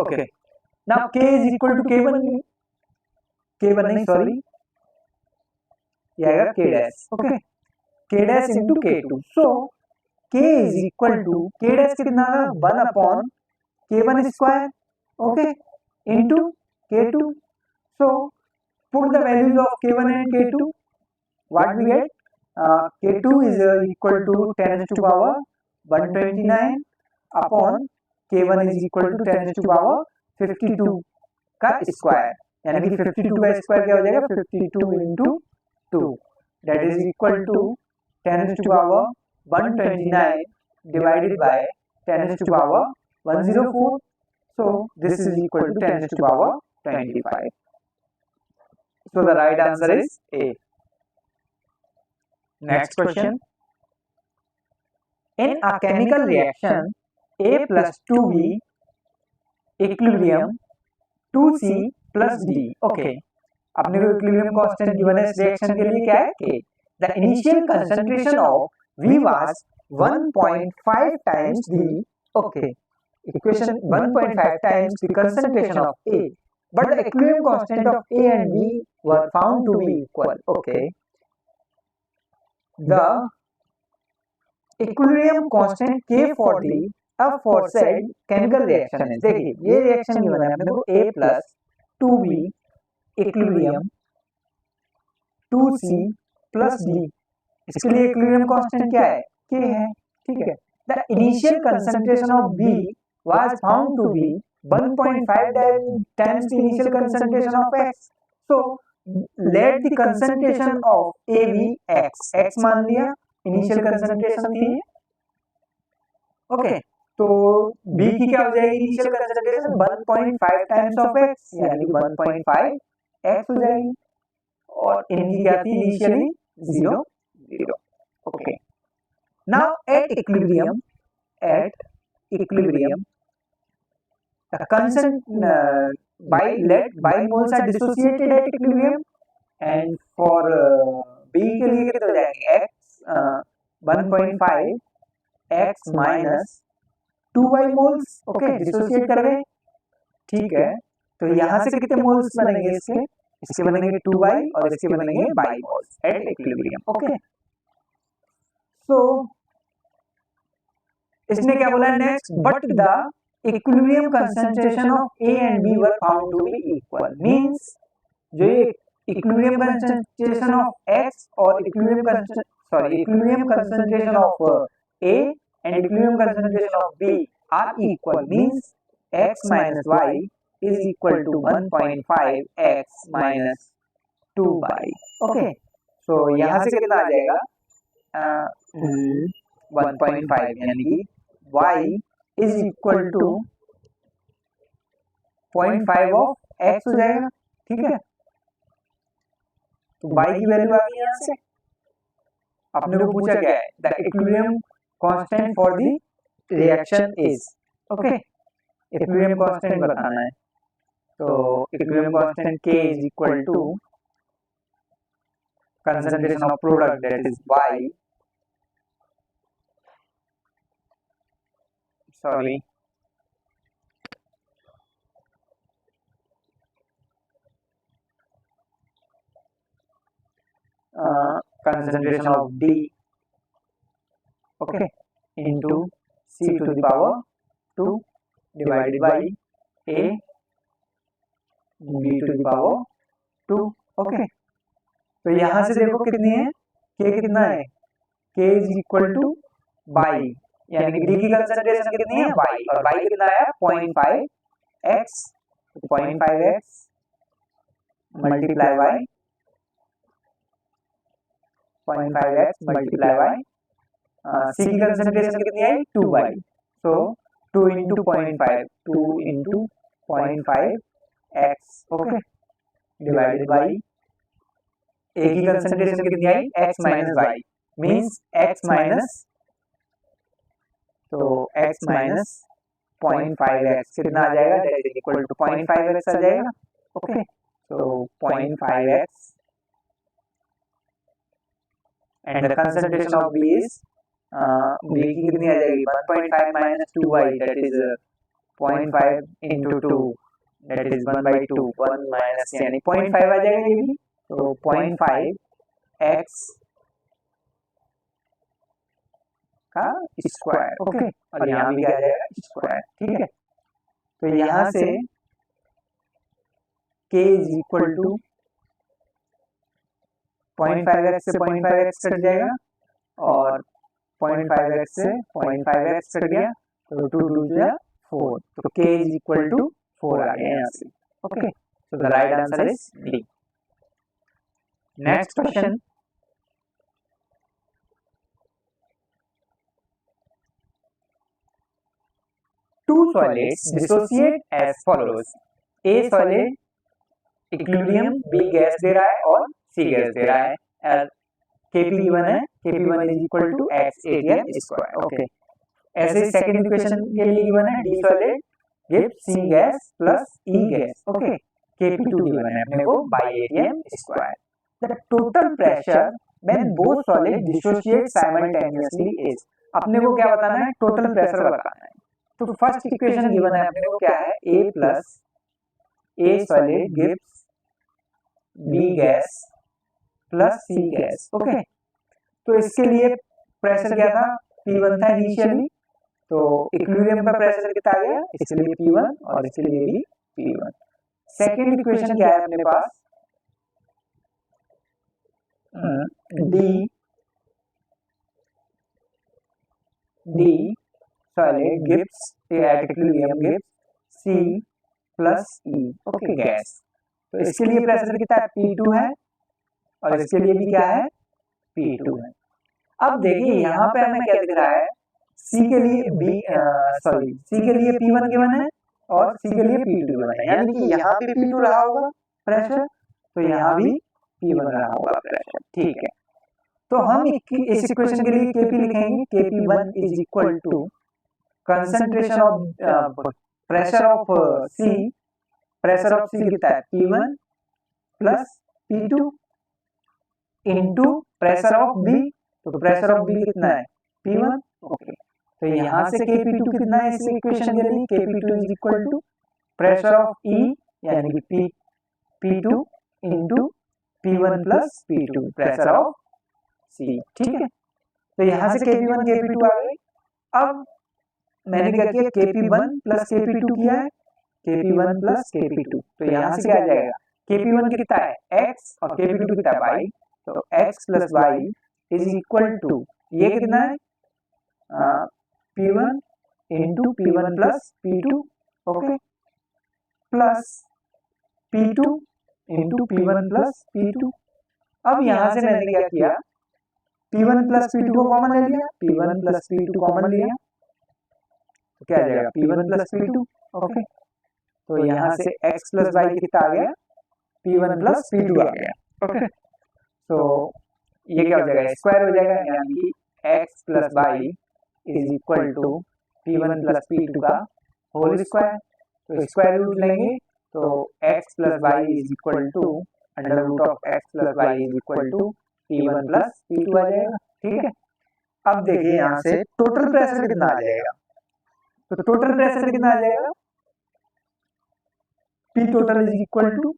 Okay. Now K is equal to K1, K1 नहीं sorry, ये आएगा K dash. Okay. K dash into K2. So K is equal to K dash कितना आएगा 1 upon K1 square. Okay. Into K2. So put the values of K1 and K2. What we get? K2 is equal to 10 raised to power 129 upon K1 is equal to 10 raised to power 52 का square, यानी कि 52 का square क्या हो जाएगा 52 into 2 that is equal to 10 raised to power 129 divided by 10 raised to power 104. So this is equal to 10 raised to power 25. So the right answer is A. Next question. In a chemical reaction, A plus 2B equilibrium 2C plus D. Okay. अपने को equilibrium constant given है इस reaction के लिए क्या है? K. The initial concentration of V was 1.5 times the. Okay. Equation 1.5 times the concentration of A. But the equilibrium constant of A and B were found to be equal. Okay. The equilibrium constant K for the aforesaid chemical reaction is, देखिए ये reaction given है अपने को A plus 2B equilibrium 2C plus D. इसके लिए equilibrium constant क्या है? K है, ठीक है. The initial concentration of B was found to be 1.5 times the initial concentration of X. So let the concentration of A be X. X मान लिया initial concentration थी. Okay. तो B की क्या हो जाएगी initial concentration 1.5 times of X, यानी 1.5 X हो जाएगी, और इनकी क्या थी initially 0 0. Okay. Now at equilibrium the constant bimoles are dissociated at equilibrium, and for B के लिए कितना हो जाएंगे X 1.5 X minus 2y moles. Okay, dissociate कर गए, ठीक है. तो यहाँ से कितने मोल्स बनेंगे इसके बनेंगे 2y और इसके बनेंगे y moles at equilibrium. Okay. So इसने क्या बोला next, but the equilibrium concentration of A and B were found to be equal. Means जो ये equilibrium concentration of X और equilibrium concentration of A and equilibrium concentration of B are equal. Means X minus Y is equal to 1.5 X minus 2y. Okay. So यहाँ से कितना आ जाएगा 1.5, यानी कि Y is equal to 0.5 of X हो जाएगा, ठीक है. तो Y की वैल्यू आ गई यहाँ से. अपने को पूछा क्या है, the equilibrium constant for the reaction is. Okay, equilibrium constant बताना है. तो equilibrium constant K is equal to concentration of product, that is Y. Sorry. Concentration of D, okay, into C to the power 2 divided by A B to the power 2. okay. तो यहाँ से देखो कितनी है, K कितना है, K is equal to Y, यानी कि D की कंसंट्रेशन कितनी है Y, और Y कितना है 0.5 X, 0.5 X multiply Y, 0.5 X multiply Y. C की कंसंट्रेशन कितनी है 2Y, so 2 into 0.5 2 into 0.5 X, okay, divided by A की कंसंट्रेशन कितनी आई X minus Y, means X minus, तो x माइनस 0.5x कितना आ जाएगा, that is equal to 0.5x आ जाएगा. ओके, तो 0.5x and the concentration of B is B की कितनी आ जाएगी 1.5 minus 2y, that is 0.5 into 2 that is 1/2, 1 minus यानी 0.5 आ जाएगा ये भी, तो 0.5 x का स्क्वायर, ओके, और यहाँ भी क्या आ जाएगा स्क्वायर, ठीक है। तो यहाँ से k is equal to 0.5x से 0.5x कट जाएगा और 0.5x से 0.5x कट गया, तो 2 2 जा 4, तो k इज इक्वल टू 4 आ गया यहाँ से, okay. So the right answer is D. Next question, two solids dissociate as follows. A solid equilibrium, B gas दे रहा है और C गैस दे रहा है, Kp गिवन है, Kp1 is equal to x square, okay. ऐसे सेकंड इक्वेशन के लिए गिवन है D solid gives C gas plus E gas, okay. Kp2 given है अपने को by ATM square. The total pressure when both solid dissociate simultaneously is, अपने को क्या बताना है, टोटल प्रेशर बताना है। तो फर्स्ट इक्वेशन गिवन है अपने को क्या है, A plus A solid gives B gas plus C gas, okay. तो इसके लिए प्रेशर क्या था, P1 था इनिशियली, तो इक्विलिब्रियम का प्रेशर कितना आ गया, इसके लिए P1 और इसके लिए भी P1। सेकेंड इक्वेशन क्या है अपने पास, D solid gives at equilibrium gives C plus E, okay gas. तो इसके लिए प्रेशर कितना है, P2 है और इसके लिए भी क्या है, P2 है। अब देखिए यहाँ पे हमें क्या दिख रहा है, C के लिए C के लिए P1 गिवन है और C के लिए P2 गिवन है, यानी कि यहाँ भी P2 रहा होगा प्रेशर, तो यहाँ भी P1 रहा होगा प्रेशर, ठीक है। तो हम इस इक्वेशन के लिए Kp लिखेंगे, Kp1 is equal to concentration of pressure of C, pressure of C कितना है, P1 plus P2 into pressure of B, तो प्रेशर ऑफ B कितना है, P1, ओके। तो यहाँ से Kp2 कितना है इस इक्वेशन के लिए, Kp2 is equal to pressure of E यानी कि P2 into P1 plus P2 pressure of C, ठीक है। तो यहाँ से Kp1 Kp2 आ गए। अब मैंने क्या किया, Kp1 प्लस Kp2 किया है, Kp1 प्लस Kp2, तो यहाँ से क्या आ जाएगा, Kp1 कितना है x और Kp2 कितना है y, तो x plus y is equal to ये कितना है, P1 into P1 plus P2, okay, plus P2 into P1 plus P2। अब यहाँ से मैंने क्या किया, P1 प्लस P2 को कॉमन ले लिया, P1 प्लस P2 कॉमन लिया, तो क्या आ जाएगा P1 प्लस P2, ओके। तो यहाँ से x प्लस y कितना आ गया, P1 प्लस P2 आ गया, ओके। तो ये क्या हो जाएगा, स्क्वायर हो जाएगा, यानी कि x plus y is equal to P1 plus P2 का होल स्क्वायर। तो स्क्वायर रूट लेंगे तो x plus y is equal to under root of x plus y is equal to P1 plus P2 आ जाएगा, ठीक है। अब देखिए यहाँ से टोटल प्रेशर कितना आ जाएगा, तो टोटल प्रेशर कितना आ जाएगा, P total is equal to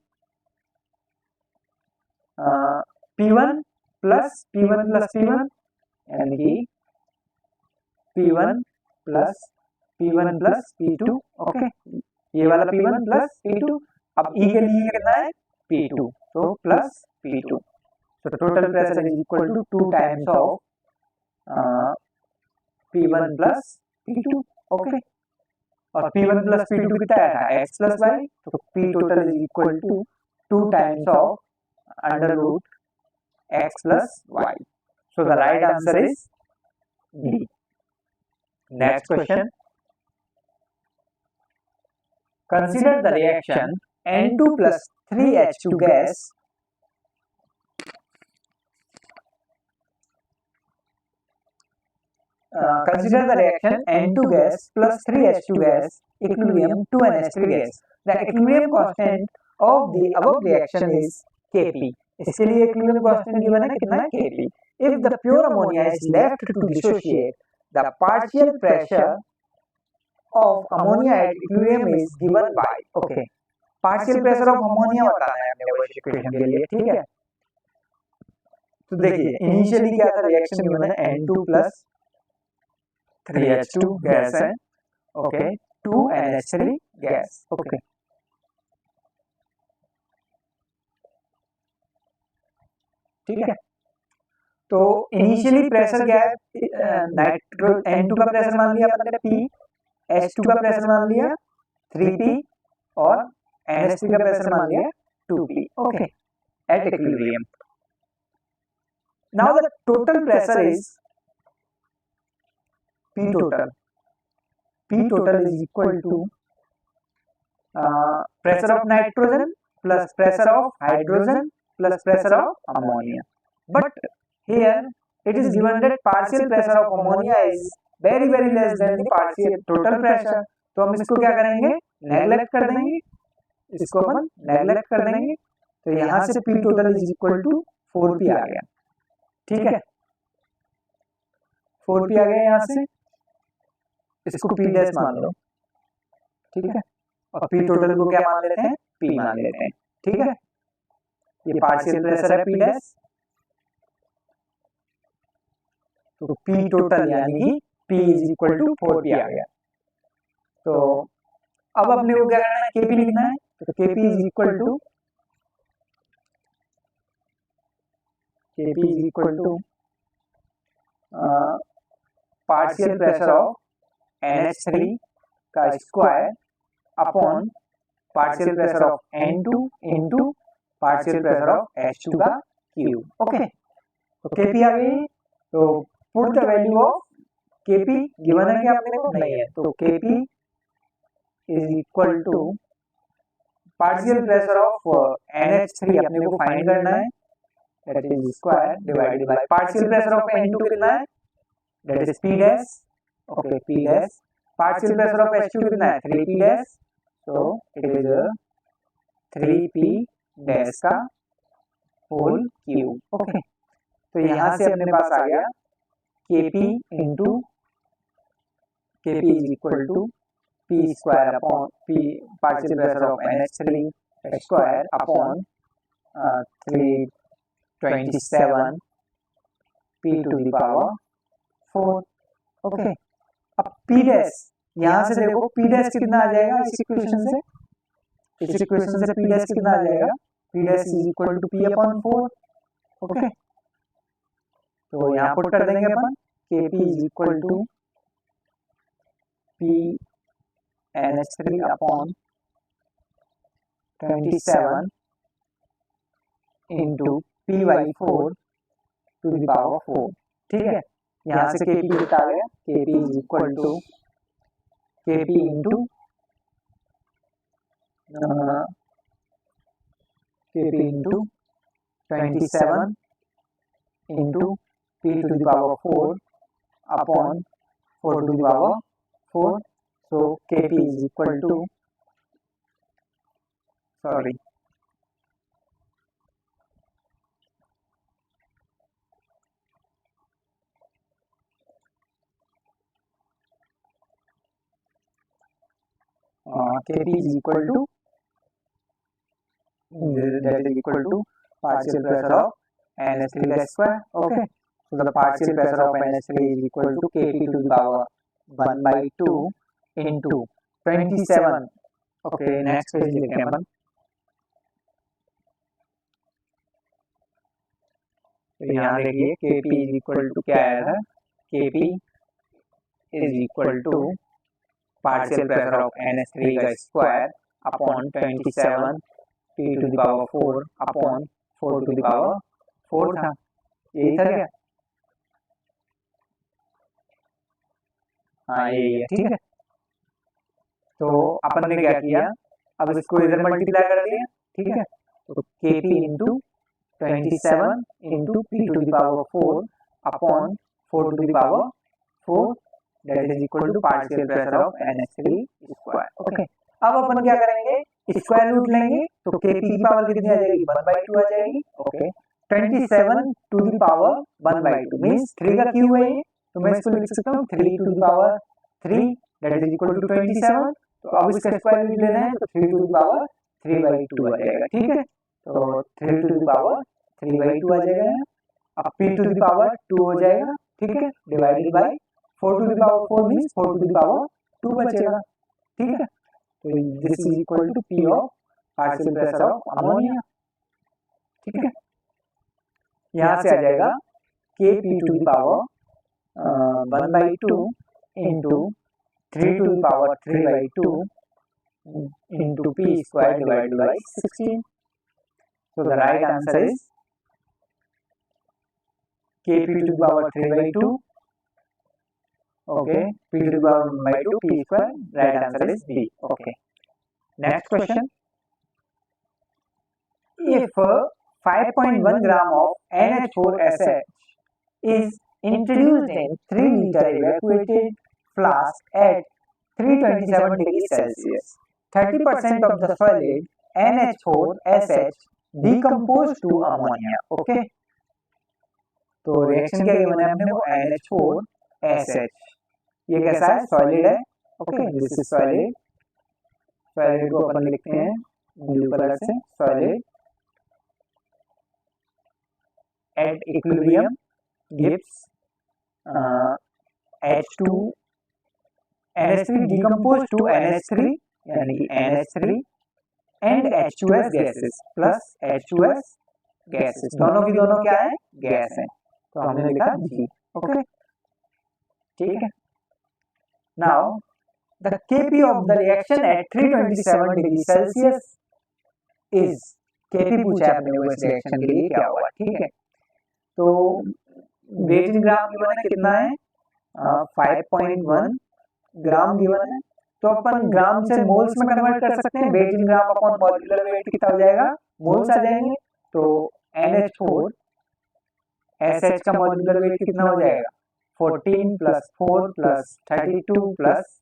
P1 plus P1 plus P1 यानी कि P1 plus P1 plus P2, okay, ये वाला P1 प्लस P2। अब E के लिए कितना है, P2, तो प्लस P2, तो total pressure is equal to 2 times of P1 plus P2, okay. और P1 प्लस P2 कितना था, x प्लस y, तो P total is equal to 2 times of under root x plus y। So the right answer is D। Next question, consider the reaction N2 plus 3H2 gas consider the reaction N2 gas plus 3H2 gas equilibrium to an H3 gas. The equilibrium constant of the above reaction is Kp. इसके लिए equilibrium constant given है कितना है, Kp. If the pure ammonia is left to dissociate, the partial pressure of ammonia at equilibrium is given by, okay, partial pressure of ammonia बताना है हमने वो equation के लिए, ठीक है। तो देखिए इनिशियली क्या था, रिएक्शन गिवन है N2 प्लस 3H2 गैस है, ओके, 2NH3 गैस, ओके, ठीक है। तो इनिशियली प्रेशर क्या है, नाइट्रो N2 का प्रेशर मान लिया अपने P, H2 का प्रेशर मान लिया 3P और NH3 का प्रेशर मान लिया 2P, okay, at equilibrium. Now the total pressure is P total. P total is equal to pressure of nitrogen plus pressure of hydrogen plus pressure of ammonia. But here it is given that partial pressure of ammonia is very less than the partial total pressure. तो हम इसको क्या करेंगे, neglect कर देंगे, इसको अपन neglect कर देंगे। तो यहाँ से P total is equal to 4P आ गया, ठीक है, 4P आ गया यहाँ से, इसको P डैश मान लो, ठीक है, और P टोटल को क्या मान लेते हैं, P मान लेते हैं, ठीक है। ये पार्शियल प्रेशर है P डैश, तो P टोटल यानी कि P is equal to 4P आ गया। तो अब अपने को क्या करना है, Kp लिखना है, तो Kp is equal to partial pressure of NH3 का square upon partial pressure of N2 into partial pressure of H2 का क्यूब, ओके। तो Kp आ गई, तो put the value of Kp given है क्या अपने को, नहीं है, तो Kp is equal to partial pressure of NH3 अपने को फाइंड करना है, that is square divided by partial pressure of N2 कितना है, that is P dash, okay, P dash, partial pressure of H2 कितना है, 3P dash, so it is a 3P dash का whole cube, okay. तो यहाँ से अपने पास आ गया Kp into Kp is equal to P square upon P partial pressure of NH3 square upon 327 P to the power 4, okay. अब P dash यहाँ से देखो, P डैश कितना आ जाएगा इस इक्वेशन से, P डैश कितना आ जाएगा, P dash is equal to P upon 4, okay. तो यहाँ पुट कर देंगे अपन, Kp is equal to P NH3 upon 27 into P by 4 to the power 4, ठीक है। यहाँ से Kp कितना आ गया, Kp is equal to Kp into Kp into 27 into P to the power 4 upon 4 to the power 4, so Kp is equal to, sorry, Kp is equal to, that is equal to partial pressure of NH3 square, okay. So the partial pressure of NH3 is equal to Kp to the power 1 by 2 into 27, okay, next page लिखें अपन, तो यहाँ देखिए Kp is equal to क्या आया था, Kp is equal to partial pressure of NH3 का square upon 27 P to the power 4 upon 4 to the power 4 था, यही था क्या, हाँ यही है, ठीक है। तो अपन ने क्या किया, अब इसको इधर मल्टीप्लाई कर दिया, ठीक है। तो Kp into 27 into P to the power 4 upon 4 to the power 4, that is equal to partial pressure of NH3 square, okay. अब अपन क्या करेंगे, स्क्वायर रूट लेंगे, तो Kp की पावर कितनी आ जाएगी, 1 by 2 आ जाएगी, okay. 27 to the power 1 by 2 means 3 का क्यूब है ये, तो मैं इसको लिख सकता हूँ 3 to the power 3 that is equal to 27। तो अब इसका स्क्वायर रूट लेना है तो 3 टू द पावर 3/2 आ जाएगा, ठीक है। तो 3 टू द पावर 3/2 आ जाएगा। अब p टू द पावर 2 हो जाएगा, ठीक है, divided by 4 to the power 4 means 4 to the power 2 बचेगा, ठीक है। तो this is equal to p of partial pressure of ammonia, ठीक है। यहाँ से आ जाएगा Kp to the power 1/2 into 3 to the power 3/2 into p square divided by 16. So the right answer is Kp to the power 3/2. Okay, p to the power 1/2 p square. Right answer is B. Okay. Next question. If 5.1 gram of NH4SH is introduced in 3 liter evacuated flask at 327 degrees Celsius, 30% of the solid NH4SH decompose to ammonia. Okay. तो reaction क्या given है हमने वो NH4SH, ये कैसा है, solid है। Okay, this is solid. Solid को अपन लिखते हैं ब्लू कलर से, solid at equilibrium gives H2 NH3 decompose to NH3 यानी कि NH3 and H2S gases plus H2S gases, दोनों की दोनों क्या है, गैस है। तो हमने लिखा G। ओके, ठीक है। Now the Kp of the reaction at 327 degrees Celsius is, Kp पूछा है अपने वो इस रिएक्शन के लिए क्या होगा, ठीक है। तो वेट इन ग्राम गिवन है, कितना है 5.1 ग्राम गिवन है। तो अपन ग्राम से मोल्स में कन्वर्ट कर सकते हैं, wait in gram upon molecular wait कितना हो जाएगा, मोल्स आ जाएंगे। तो NH4SH का मॉलिक्यूलर वेट कितना हो जाएगा, 14 + 4 + 32 +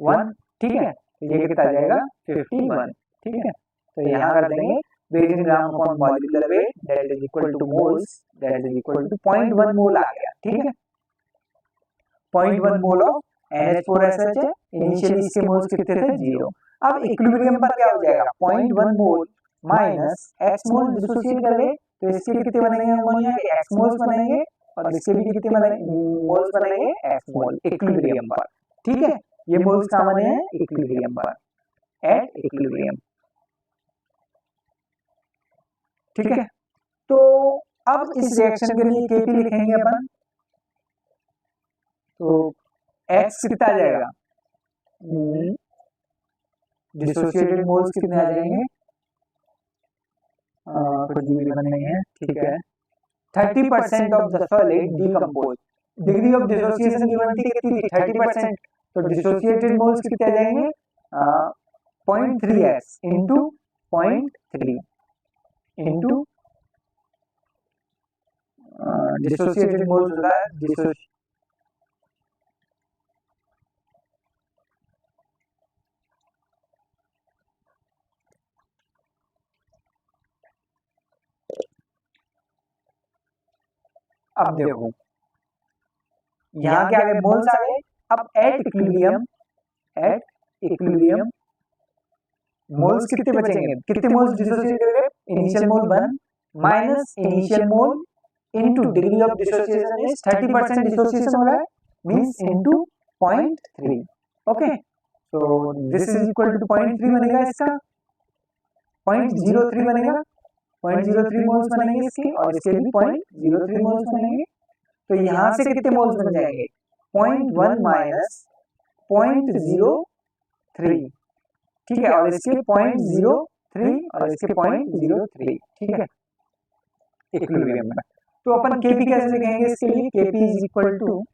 1, ठीक है। तो ये कितना आ जाएगा 51, ठीक है। तो यहाँ कर देंगे weight in gram upon molecular weight that is equal to moles, that is equal to 0.1 mole आ गया, ठीक है। 0.1 मोल ऑफ NH4SH है, इनिशियली इसके मोल्स कितने थे 0। अब इक्विलिब्रियम पर क्या हो जाएगा, 0.1 मोल माइनस x मोल डिसोसिएट करेंगे तो इसके कितने बनेंगे अमोनिया के, x मोल्स बनेंगे, और इसके भी कितने बनेंगे, मोल्स बनेंगे x मोल इक्विलिब्रियम पर, ठीक है। ये मोल्स कहाँ बने हैं, इक्विलिब्रियम पर, एट इक्विलिब्रियम, ठीक है। तो अब इस रिएक्शन के लिए Kp लिखेंगे अपन, तो x कितना आ जाएगा, डिसोसिएटेड मोल्स कितने आ जाएंगे, कुछ भी नहीं है, ठीक है। 30% of the solid decompose, degree of dissociation given थी कितनी थी 30%, तो डिसोसिएटेड मोल्स कितने आ जाएंगे 0.3x into 0.3 into dissociated moles होता है अब देखो यहाँ क्या आ गए, मोल्स आ गए। अब एट इक्विलिब्रियम मोल्स कितने बचेंगे, कितने मोल्स डिसोसिएट हो गए, initial mole 1 minus initial mole into degree of dissociation is 30% dissociation हो रहा है मींस इनटू 0.3। ओके, तो दिस इज इक्वल टू 0.3 बनेगा, इसका 0.03 बनेगा, 0.03 मोल्स बनेंगे इसके, और इसके भी 0.03 मोल्स बनेंगे। तो यहाँ से कितने मोल्स बन जाएंगे, 0.1 माइनस 0.03, ठीक है, और इसके 0.03 और इसके 0.03, ठीक है, इक्विलिब्रियम में। तो अपन Kp कैसे लिखेंगे इसके लिए, Kp is equal to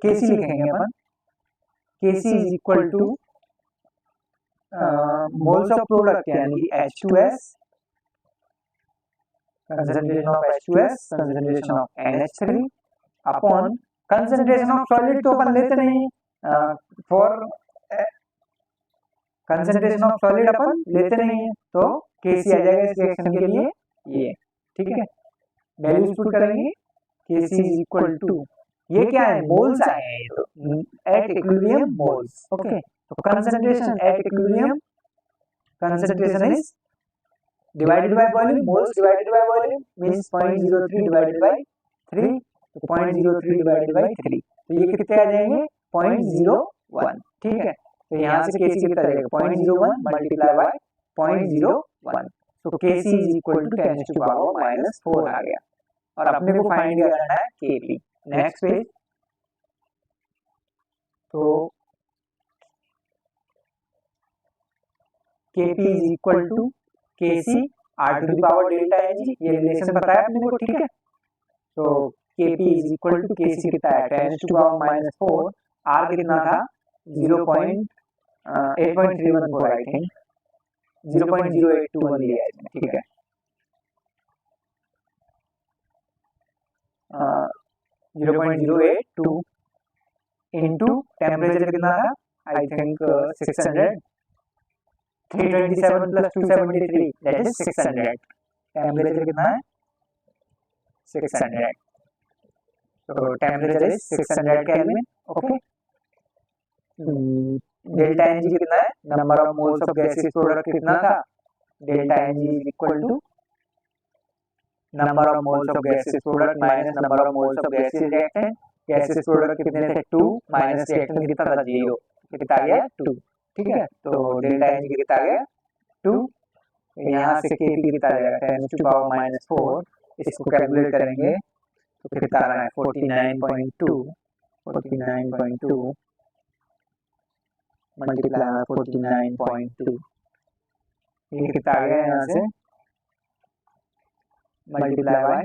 Kc लिखेंगे अपन, Kc is equal to moles of product यानी H2S, concentration of H2S, concentration of NH3 अपॉन concentration of solid तो अपन लेते नहीं, for concentration of solid अपन लेते नहीं है, तो Kc आ जाएगा इस रिएक्शन के लिए ये, ठीक है। वैल्यूज पुट करेंगे, Kc इज इक्वल टू ये क्या है, मोल्स आए हैं, ये तो एट इक्विलिब्रियम मोल्स। ओके, तो concentration at equilibrium, concentration is divided by volume, moles divided by volume means 0.03 divided by 3, तो 0.03 divided by 3, तो ये कितने आ जाएंगे 0.01। ठीक है, तो यहाँ से Kc कितना आ जाएगा 0.01 मल्टीप्लाई बाय 0.01, तो Kc is equal to 10 to power -4 आ गया। और अपने को फाइंड करना है Kp। नेक्स्ट पेज, तो Kp is equal to Kc R to the power delta Ng, ये रिलेशन बताया अपने को। ठीक है, तो Kp is equal to Kc कितना है 10 to power -4, R कितना था 0.8.314 आई थिंक 0.0821 लिया है इसमें। ठीक है, 0.082 इंटू टेम्परेचर कितना था I think 600, 327 plus 273 that is 600, temperature कितना है 600, तो temperature is 600 kelvin. Okay, delta Ng कितना है, number of moles of gases product कितना था, delta Ng is equal to number of moles of gases product minus number of moles of gases reactant. Gases product कितने थे 2 minus reactant कितना था 0, कितना आ गया 2। ठीक है, तो डेल्टा Ng कितना आ गया 2, यहाँ से Kp कितना आ जाएगा 10 टू पावर -4, इसको कैलकुलेट करेंगे तो कितना आ रहा है 49.2 मल्टीप्लाई 49.2, ये कितना आ गया यहाँ से मल्टीप्लाई बाय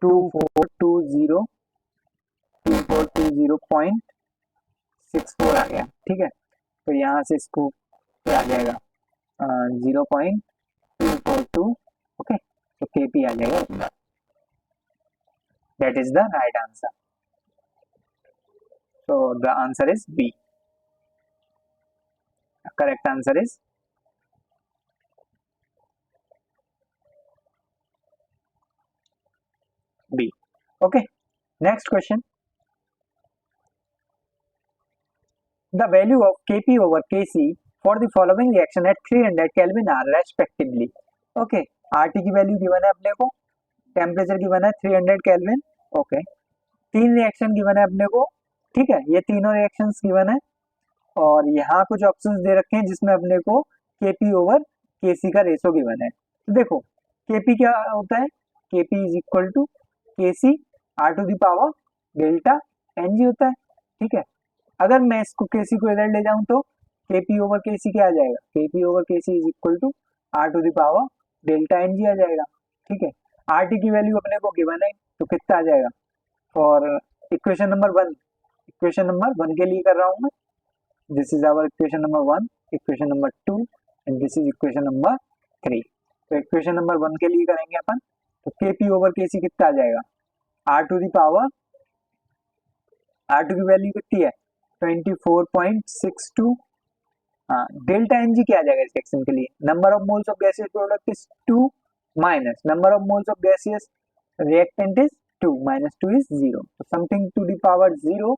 2420.64 आ गया। ठीक है, तो यहाँ से इसको क्या आ जाएगा 0.242। ओके, तो Kp आ जाएगा, that is the right answer. So the answer is B. The correct answer is B. Okay, next question. The value of Kp over Kc for the following reaction at 300 Kelvin are respectively. Okay, RT की value given है अपने को, temperature given है 300 kelvin. Okay, तीन reaction given है अपने को। ठीक है, ये तीनों रिएक्शंस गिवन है और यहाँ कुछ ऑप्शंस दे रखे हैं जिसमें अपने को Kp ओवर Kc का रेशो गिवन है। तो देखो Kp क्या होता है, Kp is equal to Kc R to the power delta Ng होता है। ठीक है, अगर मैं इसको Kc को इधर ले जाऊं तो Kp ओवर Kc क्या आ जाएगा, Kp over Kc is equal to R to the power delta Ng आ जाएगा। ठीक है, RT की वैल्यू अपने को गिवन है तो कितना आ जाएगा, for equation number 1, equation number 1 के लिए कर रहा हूं मैं, this is our equation number 1, equation number 2 and this is equation number 3। तो इक्वेशन नंबर 1 के लिए करेंगे अपन, तो Kp ओवर Kc कितना आ जाएगा, R to the power, R2 की वैल्यू कितनी है 24.62। हाँ, डेल्टा Ng क्या आ जाएगा इस रिएक्शन के लिए, number of moles of gaseous product is 2 minus number of moles of gaseous reactant is 2 minus 2 is 0, तो something to the power 0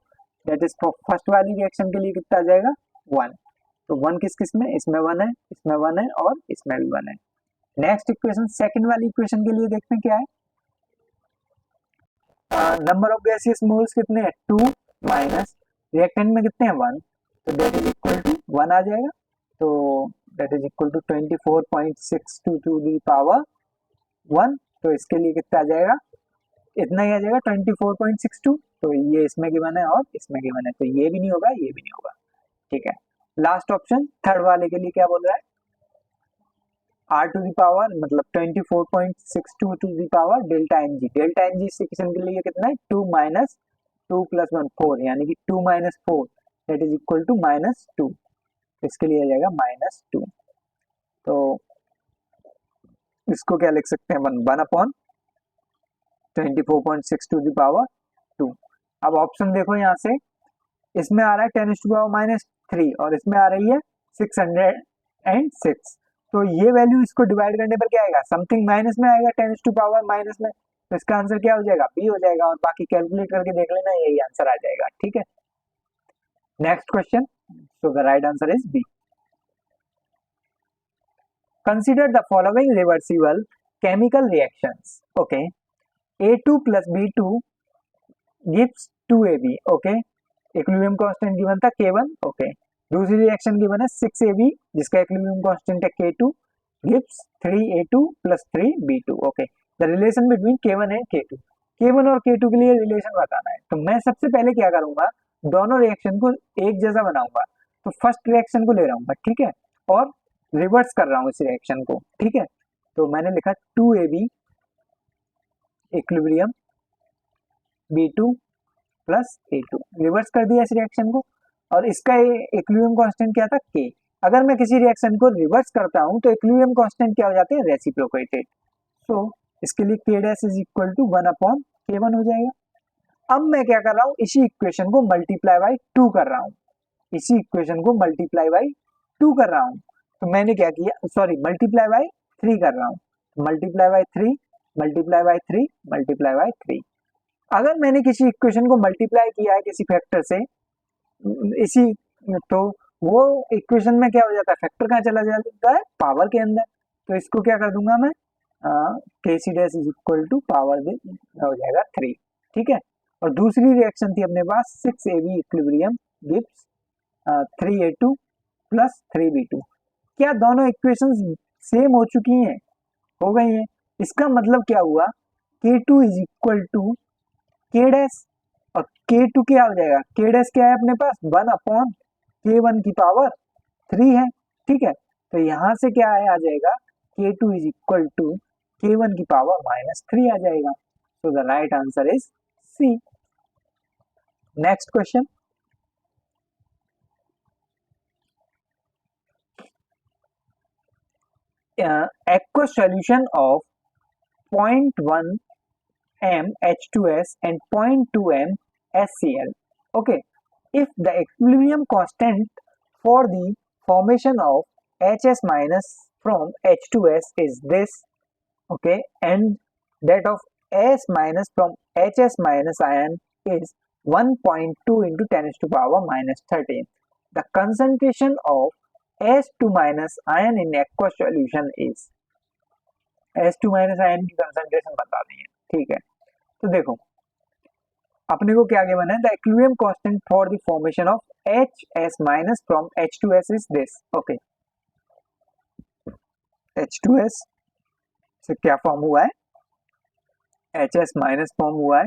that is first वाली रिएक्शन के लिए कितना आ जाएगा 1। तो 1 किस किस में, इसमें 1 है, इसमें 1 है और इसमें भी 1 है। नेक्स्ट इक्वेशन सेकंड वाली इक्वेशन के लिए देखते हैं क्या है, नंबर ऑफ गैसियस मोल्स कितने हैं 2 माइनस रिएक्टेंट में कितने हैं 1, तो दैट इज इक्वल टू 1 आ जाएगा, तो that is equal to 24.62 to the power 1, तो इसके लिए कितना आ जाएगा, इतना ही आ जाएगा 24.62, तो ये इसमें गिवन है और इसमें गिवन है, तो ये भी नहीं होगा ये भी नहीं होगा। ठीक है, लास्ट ऑप्शन थर्ड वाले के लिए क्या बोल रहा है, R टू द पावर मतलब 24.62 to the power delta Ng, delta Ng इस इक्वेशन के लिए कितना है 2 माइनस 2 प्लस 1 4, यानी कि 2 minus 4 that is equal to -2, इसके लिए आ जाएगा -2, तो इसको क्या लिख सकते हैं 1 अपॉन 24.6 टू द पावर 2। अब ऑप्शन देखो यहाँ से, इसमें आ रहा है 10 टू पावर -3 और इसमें आ रही है 606, तो ये वैल्यू इसको डिवाइड करने पर क्या आएगा, समथिंग माइनस में आएगा 10 टू पावर माइनस में, तो इसका आंसर क्या हो जाएगा, बी हो जाएगा, और बाकी कैलकुलेट करके देख लेना, यही आंसर आ जाएगा। ठीक है, next question, so the right answer is B. Consider the following reversible chemical reactions. Okay, A2 plus B2 gives 2AB। Okay, equilibrium constant given था K1। ओके, दूसरी रिएक्शन गिवन है 6AB जिसका इक्विलिब्रियम कांस्टेंट है K2 gives 3A2 plus 3B2। Okay, the relation between K1 and K2, K1 और K2 के लिए relation बताना है। तो मैं सबसे पहले क्या करूंगा, दोनों रिएक्शन को एक जैसा बनाऊंगा। तो फर्स्ट रिएक्शन को ले रहा हूँ, ठीक है, और रिवर्स कर रहा हूँ इस रिएक्शन को। ठीक है, तो मैंने लिखा 2AB equilibrium B2 plus A2, reverse कर दिया इस रिएक्शन को, और इसका इक्विलिब्रियम कांस्टेंट क्या था, K। अगर मैं किसी रिएक्शन को रिवर्स करता हूं तो इक्विलिब्रियम कांस्टेंट क्या हो जाते हैं, रेसिप्रोकेटेड। सो इसके लिए K dash is equal to 1 upon K1 हो जाएगा। अब मैं क्या कर रहा हूं, इसी इक्वेशन को मल्टीप्लाई बाई 2 कर रहा हूं, इसी इक्वेशन को मल्टीप्लाई बाई 2 कर रहा हूं। तो मैंने क्या किया, सॉरी मल्टीप्लाई बाई 3 कर रहा हूं, multiply by 3, multiply by 3, multiply by 3। अगर मैंने किसी इक्वेशन को मल्टीप्लाई किया है किसी फैक्टर से, इसी, तो वो इक्वेशन में क्या हो जाता है, फैक्टर कहाँ चला जाता है, पावर के अंदर। तो इसको क्या कर दूंगा मैं, K C dash is equal to power हो जाएगा 3। ठीक है, और दूसरी रिएक्शन थी अपने पास 6AB equilibrium gives 3A2 plus 3B2। क्या दोनों इक्वेशंस सेम हो चुकी हैं, हो गई हैं। इसका मतलब क्या हुआ, K2 is equal to K dash, और K2 क्या हो जाएगा, K डैश क्या है अपने पास, 1 अपॉन K1 की पावर 3 है। ठीक है, तो यहां से क्या है आ जाएगा, K2 is equal to K1 की पावर -3 आ जाएगा। So the right answer is C. Next question, aqueous solution of 0.1 m H2S and 0.2 m HCl. Okay, if the equilibrium constant for the formation of HS minus from H2S is this, okay, and that of S minus from HS minus ion is 1.2 into 10 to the power minus 13. The concentration of S2 minus ion in aqueous solution is, S2 minus ion की concentration बता दी है। ठीक है, तो देखो अपने को क्या गिवन है, the equilibrium constant for the formation of HS minus from H2S is this. Okay, H2S से क्या फॉर्म हुआ है, HS माइनस फॉर्म हुआ है,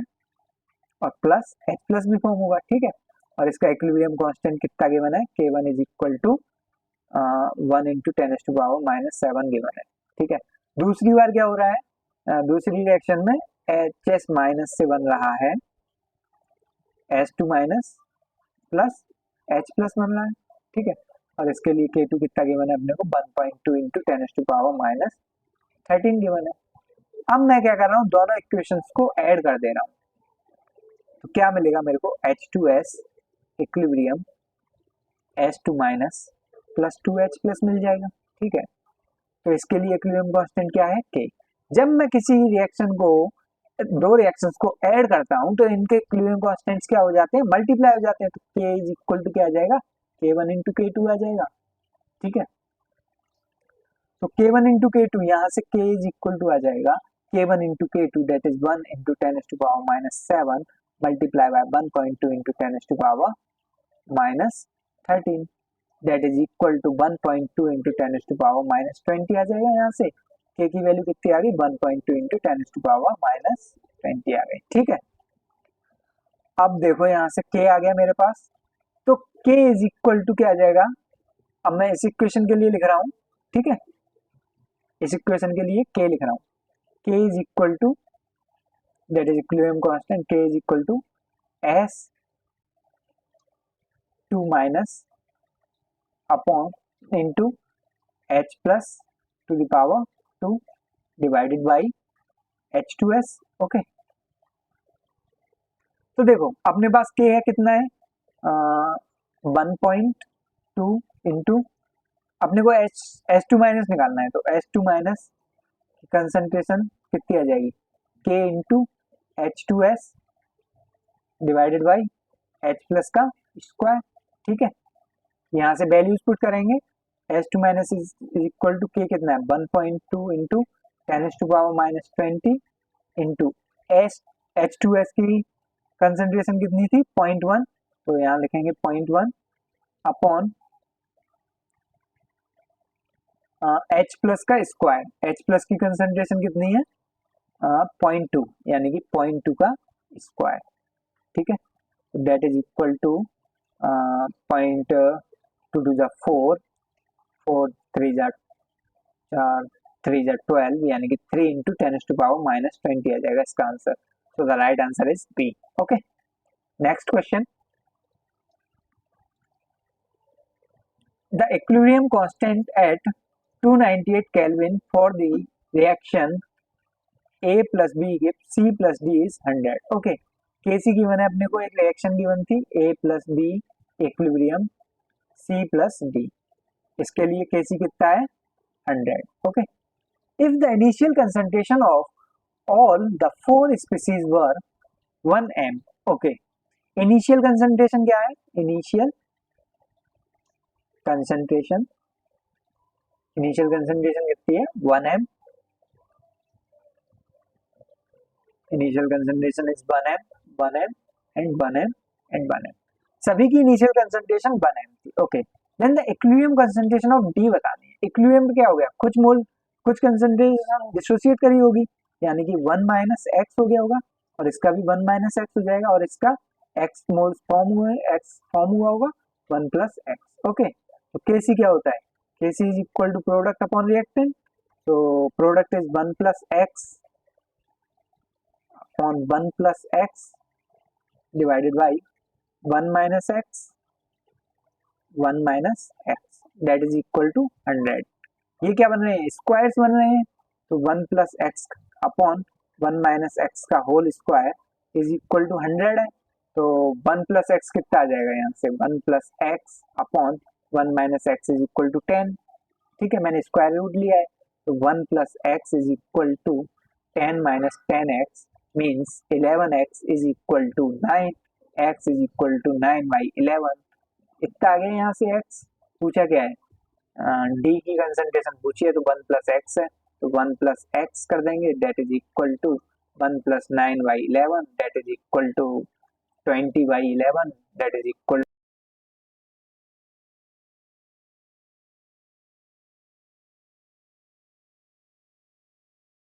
और प्लस H प्लस भी फॉर्म हुआ। ठीक है, और इसका इक्विलिब्रियम कांस्टेंट कितना गिवन है, K1 is equal to 1 into 10 to power minus 7 given है। ठीक है, दूसरी बार क्या हो रहा है, दूसरी रिएक्शन में HS माइनस से बन रहा है S2 minus plus H plus बन रहा है। ठीक है, और इसके लिए K2 कितना गिवन है अपने को, 1.2 into 10 to power minus 13 given है। अब मैं क्या कर रहा हूँ, दोनों इक्वेशंस को ऐड कर दे रहा हूँ। तो क्या मिलेगा मेरे को, H2S equilibrium S2 minus plus 2H plus मिल जाएगा। ठीक है, तो इसके लिए इक्विलिब्रियम कांस्टेंट क्या है, K। जब मैं किसी रिएक्शन को, दो रिएक्शंस को ऐड करता हूं तो इनके इक्विलिब्रियम कांस्टेंट्स क्या हो जाते हैं, मल्टीप्लाई हो जाते हैं। तो K इज इक्वल टू क्या आ जाएगा, K1 इंटू K2 आ जाएगा। ठीक है, तो K1 इंटू K2 यहाँ से K इज इक्वल टू आ जाएगा K1 into K2 that is 1 into 10 to power minus 7 मल्टीप्लाई बाय 1.2 into 10 to power minus 13 that is equal to 1.2 into 10 to power minus 20 आ जाएगा। यहाँ से K की वैल्यू कितनी आ गई, 1.2 इंटू 10 टू पावर माइनस 20 आ गई। ठीक है, अब देखो यहाँ से K आ गया मेरे पास, तो K इज इक्वल टू क्या आ जाएगा, अब मैं इस इक्वेशन के लिए लिख रहा हूँ। ठीक है, इस इक्वेशन के लिए K लिख रहा हूँ, K is equal to that is equilibrium constant, K is equal to S2 minus upon into H plus to the power 2 divided by H2S। Okay, तो देखो अपने पास K है कितना है, 1.2 इंटू, अपने को H2 माइनस निकालना है, तो H2 माइनस कंसंट्रेशन कितनी आ जाएगी, k into H2S divided by H plus का स्क्वायर। ठीक है, यहाँ से वैल्यूज पुट करेंगे, H2 minus is equal to k कितना है 1.2 इंटू 10⁻⁻20 इंटू H2S की कंसंट्रेशन कितनी थी 0.1, तो यहाँ लिखेंगे 0.1 अपॉन H प्लस का स्क्वायर। H प्लस की कंसंट्रेशन कितनी है 0.2, यानी कि 0.2 का स्क्वायर। ठीक है, that is equal to 0.2 to 4, 4 3 4 3 12, यानी कि 3 इंटू 10⁻⁻20 आ जाएगा इसका आंसर। So the right answer is B. Okay, next question, the equilibrium constant at 298 Kelvin for the reaction A plus B gives C plus D is 100. Okay, KC given है अपने को, एक रिएक्शन गिवन थी A plus B equilibrium C plus D, इसके लिए KC कितना है 100. Okay, if the initial concentration of all the 4 species were 1 m, okay, initial concentration क्या है, इनिशियल कंसंट्रेशन कितनी है 1 m, initial concentration is 1 m, 1 m and 1 m and 1 m, सभी की इनिशियल कंसंट्रेशन 1 m थी। Okay, then the equilibrium concentration of D बतानी है। Equilibrium क्या हो गया, कुछ मोल कुछ कंसंट्रेशन डिसोसिएट करी होगी, यानी कि 1 माइनस एक्स हो गया होगा, और इसका भी 1 माइनस एक्स हो जाएगा, और इसका एक्स मोल्स फॉर्म हुए, एक्स फॉर्म हुआ होगा 1 प्लस एक्स। ओके, तो केसी क्या होता है, KC is equal to product upon reactant, तो product is 1 plus x upon 1 plus X divided by 1 minus X, 1 minus X, that is equal to 100। ये क्या बन रहे हैं, स्क्वायर्स बन रहे हैं, तो 1 plus x upon 1 minus X का whole square is equal to 100 है, तो 1 प्लस एक्स कितना आ जाएगा यहाँ से 1 plus x upon 1 minus x is equal to 10। ठीक है, मैंने स्क्वायर रूट लिया है, तो 1 plus x is equal to 10 minus 10x means 11x is equal to 9, x is equal to 9 by 11। इतना आ गया यहाँ से x, पूछा क्या है D की कंसंट्रेशन पूछी है, तो 1 प्लस एक्स है, तो 1 प्लस एक्स कर देंगे, that is equal to 1 plus 9 by 11, that is equal to 20 by 11, that is equal